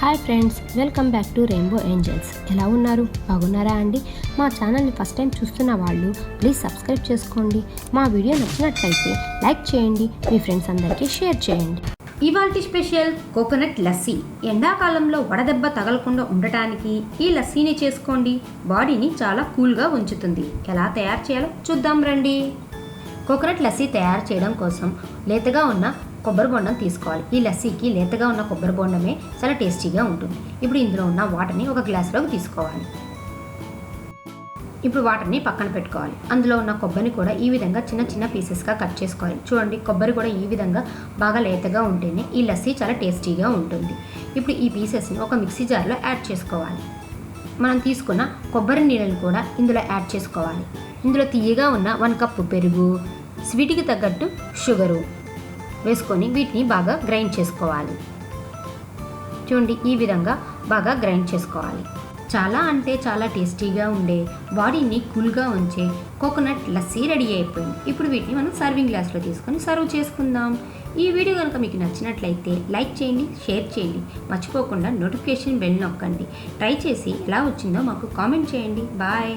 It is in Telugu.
Hi friends, welcome back to rainbow angels. ఎలా ఉన్నారు? బాగున్నారా అండి? మా ఛానల్ని ఫస్ట్ టైం చూస్తున్న వాళ్ళు ప్లీజ్ సబ్స్క్రైబ్ చేసుకోండి. మా వీడియో నచ్చినట్లయితే లైక్ చేయండి, మీ ఫ్రెండ్స్ అందరికీ షేర్ చేయండి. ఇవాల్టి స్పెషల్ కోకోనట్ లస్సీ. ఎండాకాలంలో వడదెబ్బ తగలకుండా ఉండటానికి ఈ లస్సీని చేసుకోండి. బాడీని చాలా కూల్గా ఉంచుతుంది. ఎలా తయారు చేయాలో చూద్దాం రండి. కోకోనట్ లస్సీ తయారు చేయడం కోసం లేతగా ఉన్న కొబ్బరి బొండం తీసుకోవాలి. ఈ లస్సీకి లేతగా ఉన్న కొబ్బరి బొండమే చాలా టేస్టీగా ఉంటుంది. ఇప్పుడు ఇందులో ఉన్న వాటర్ని ఒక గ్లాసులోకి తీసుకోవాలి. ఇప్పుడు వాటర్ని పక్కన పెట్టుకోవాలి. అందులో ఉన్న కొబ్బరిని కూడా ఈ విధంగా చిన్న చిన్న పీసెస్గా కట్ చేసుకోవాలి. చూడండి, కొబ్బరి కూడా ఈ విధంగా బాగా లేతగా ఉంటేనే ఈ లస్సీ చాలా టేస్టీగా ఉంటుంది. ఇప్పుడు ఈ పీసెస్ని ఒక మిక్సీ జార్లో యాడ్ చేసుకోవాలి. మనం తీసుకున్న కొబ్బరి నీళ్ళని కూడా ఇందులో యాడ్ చేసుకోవాలి. ఇందులో తీయగా ఉన్న 1 కప్పు పెరుగు, స్వీట్కి తగ్గట్టు షుగరు వేసుకొని వీటిని బాగా గ్రైండ్ చేసుకోవాలి. చూడండి, ఈ విధంగా బాగా గ్రైండ్ చేసుకోవాలి. చాలా అంటే చాలా టేస్టీగా ఉండే, బాడీని కూల్గా ఉంచే కోకోనట్ లస్సీ రెడీ అయిపోయింది. ఇప్పుడు వీటిని మనం సర్వింగ్ గ్లాస్లో తీసుకొని సర్వ్ చేసుకుందాం. ఈ వీడియో కనుక మీకు నచ్చినట్లయితే లైక్ చేయండి, షేర్ చేయండి. మర్చిపోకుండా నోటిఫికేషన్ బెల్ నొక్కండి. ట్రై చేసి ఎలా వచ్చిందో మాకు కామెంట్ చేయండి. బాయ్.